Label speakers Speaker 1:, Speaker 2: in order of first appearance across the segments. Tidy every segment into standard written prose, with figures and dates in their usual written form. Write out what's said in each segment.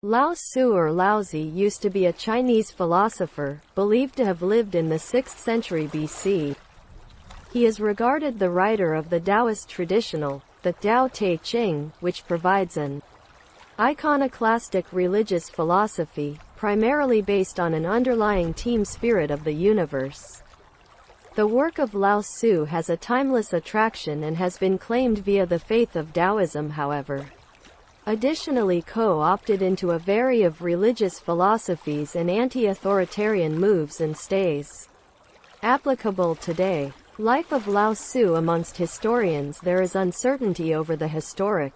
Speaker 1: Lao Tzu or Laozi used to be a Chinese philosopher, believed to have lived in the 6th century BC. He is regarded the writer of the Taoist traditional, the Tao Te Ching, which provides an iconoclastic religious philosophy, primarily based on an underlying team spirit of the universe. The work of Lao Tzu has a timeless attraction and has been claimed via the faith of Taoism, however. Additionally, co-opted into a variety of religious philosophies and anti-authoritarian moves and stays applicable today. Life of Lao Tzu. Amongst historians there is uncertainty over the historic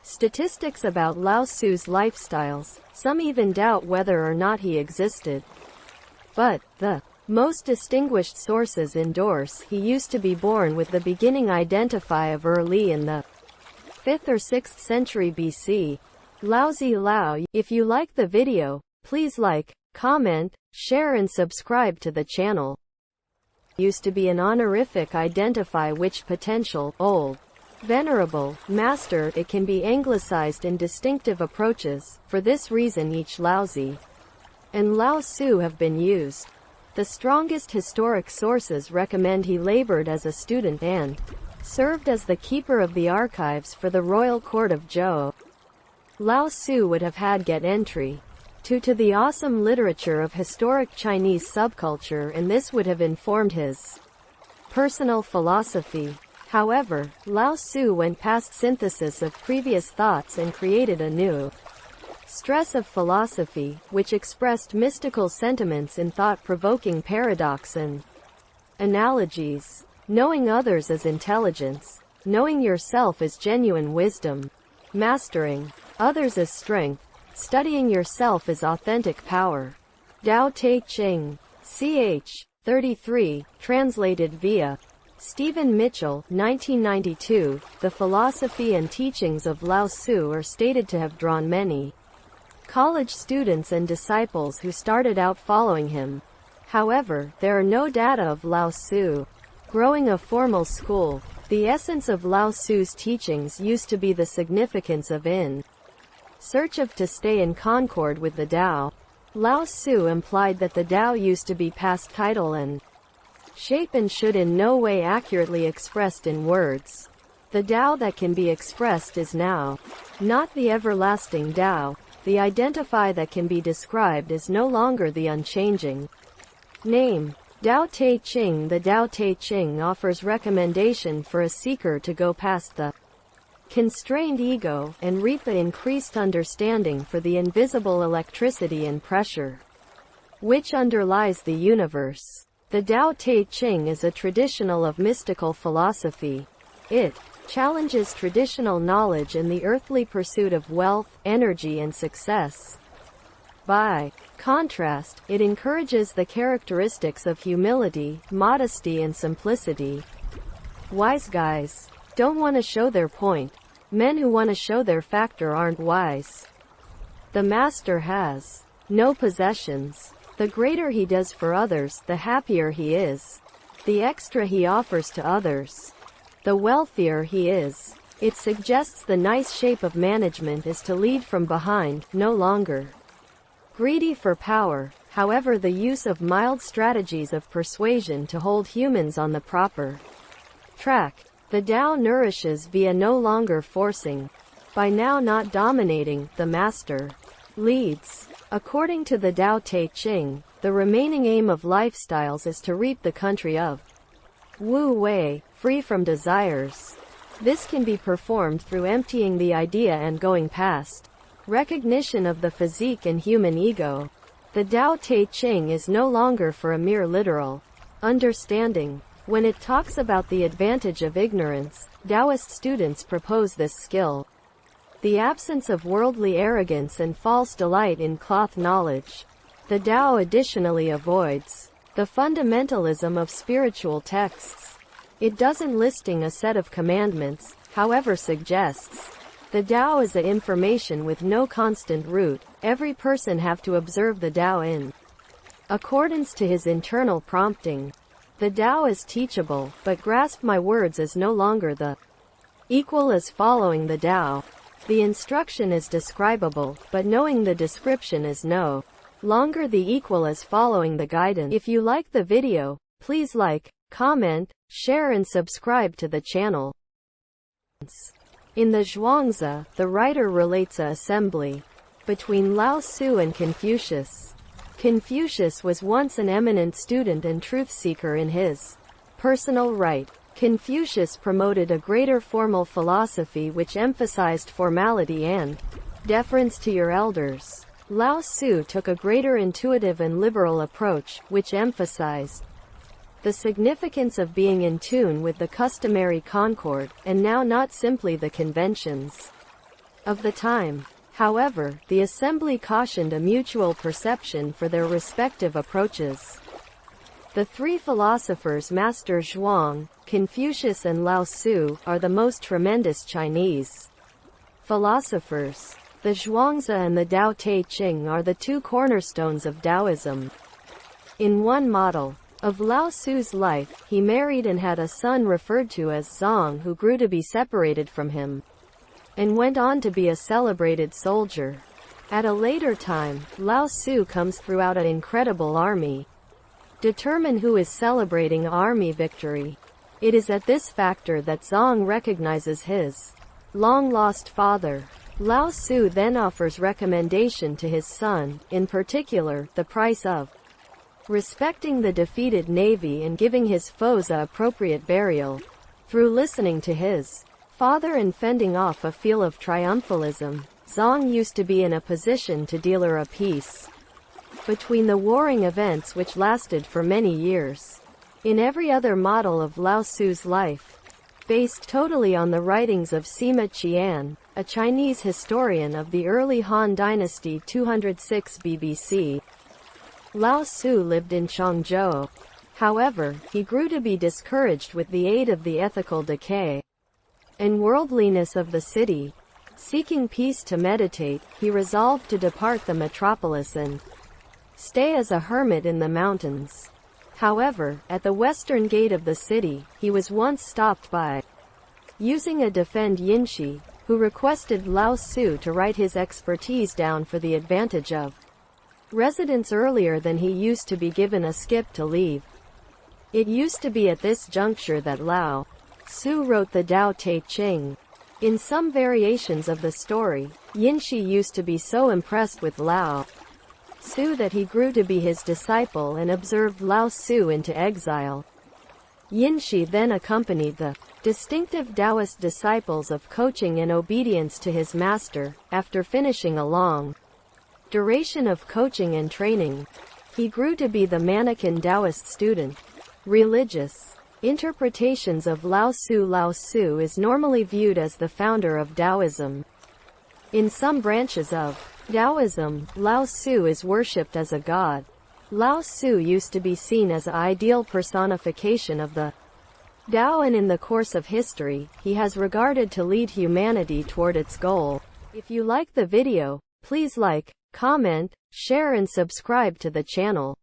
Speaker 1: statistics about Lao Tzu's lifestyles. Some even doubt whether or not he existed. But the most distinguished sources endorse he used to be born with the beginning identify of early in the 5th or 6th century BC. Laozi Lao. If you like the video, please like, comment, share and subscribe to the channel. Used to be an honorific identify which potential, old, venerable, master. It can be anglicized in distinctive approaches. For this reason each Laozi and Lao Tzu have been used. The strongest historic sources recommend he labored as a student and served as the keeper of the archives for the royal court of Zhou. Lao Tzu would have had get entry to the awesome literature of historic Chinese subculture, and this would have informed his personal philosophy. However, Lao Tzu went past synthesis of previous thoughts and created a new stress of philosophy, which expressed mystical sentiments in thought-provoking paradox and analogies. Knowing others is intelligence. Knowing yourself is genuine wisdom. Mastering others is strength. Studying yourself is authentic power. Tao Te Ching. Ch. 33, translated via Stephen Mitchell, 1992. The philosophy and teachings of Lao Tzu are stated to have drawn many college students and disciples who started out following him. However, there are no data of Lao Tzu growing a formal school. The essence of Lao Tzu's teachings used to be the significance of in search of to stay in concord with the Tao. Lao Tzu implied that the Tao used to be past title and shape and should in no way accurately expressed in words. The Tao that can be expressed is now, not the everlasting Tao. The identify that can be described is no longer the unchanging name. Tao Te Ching. The Tao Te Ching offers recommendation for a seeker to go past the constrained ego and reap the increased understanding for the invisible electricity and pressure which underlies the universe. The Tao Te Ching is a traditional of mystical philosophy. It challenges traditional knowledge and the earthly pursuit of wealth, energy and success. By contrast, it encourages the characteristics of humility, modesty and simplicity. Wise guys don't want to show their point. Men who want to show their factor aren't wise. The master has no possessions. The greater he does for others, the happier he is. The extra he offers to others, the wealthier he is. It suggests the nice shape of management is to lead from behind, no longer greedy for power. However, the use of mild strategies of persuasion to hold humans on the proper track. The Tao nourishes via no longer forcing. By now not dominating, the master leads. According to the Tao Te Ching, the remaining aim of lifestyles is to reap the country of Wu Wei, free from desires. This can be performed through emptying the idea and going past recognition of the physique and human ego. The Tao Te Ching is no longer for a mere literal understanding. When it talks about the advantage of ignorance, Taoist students propose this skill: the absence of worldly arrogance and false delight in cloth knowledge. The Tao additionally avoids the fundamentalism of spiritual texts. It doesn't listing a set of commandments, however suggests the Tao is a information with no constant root. Every person have to observe the Tao in accordance to his internal prompting. The Tao is teachable, but grasp my words as no longer the equal as following the Tao. The instruction is describable, but knowing the description is no longer the equal as following the guidance. If you like the video, please like, comment, share and subscribe to the channel. In the Zhuangzi, the writer relates a assembly between Lao Tzu and Confucius. Confucius was once an eminent student and truth-seeker in his personal right. Confucius promoted a greater formal philosophy which emphasized formality and deference to your elders. Lao Tzu took a greater intuitive and liberal approach, which emphasized the significance of being in tune with the customary concord, and now not simply the conventions of the time. However, the assembly cautioned a mutual perception for their respective approaches. The three philosophers Master Zhuang, Confucius and Lao Tzu, are the most tremendous Chinese philosophers. The Zhuangzi and the Tao Te Ching are the two cornerstones of Taoism. In one model of Lao Tzu's life, he married and had a son referred to as Zong who grew to be separated from him, and went on to be a celebrated soldier. At a later time, Lao Tzu comes throughout an incredible army. Determine who is celebrating army victory. It is at this factor that Zong recognizes his long-lost father. Lao Tzu then offers recommendation to his son, in particular, the price of respecting the defeated navy and giving his foes a appropriate burial. Through listening to his father and fending off a feel of triumphalism, Zong used to be in a position to deal a peace between the warring events which lasted for many years. In every other model of Lao Tzu's life, based totally on the writings of Sima Qian, a Chinese historian of the early Han Dynasty 206 BBC, Lao Tzu lived in Changzhou. However, he grew to be discouraged with the aid of the ethical decay and worldliness of the city. Seeking peace to meditate, he resolved to depart the metropolis and stay as a hermit in the mountains. However, at the western gate of the city, he was once stopped by using a defend Yinshi, who requested Lao Tzu to write his expertise down for the advantage of residents earlier than he used to be given a skip to leave. It used to be at this juncture that Lao Tzu wrote the Tao Te Ching. In some variations of the story, Yinshi used to be so impressed with Lao Tzu that he grew to be his disciple and observed Lao Tzu into exile. Yinshi then accompanied the distinctive Taoist disciples of coaching and obedience to his master. After finishing a long duration of coaching and training, he grew to be the mannequin Taoist student. Religious interpretations of Lao Tzu. Lao Tzu is normally viewed as the founder of Taoism. In some branches of Taoism, Lao Tzu is worshipped as a god. Lao Tzu used to be seen as an ideal personification of the Tao, and in the course of history, he has regarded to lead humanity toward its goal. If you like the video, please like, comment, share and subscribe to the channel.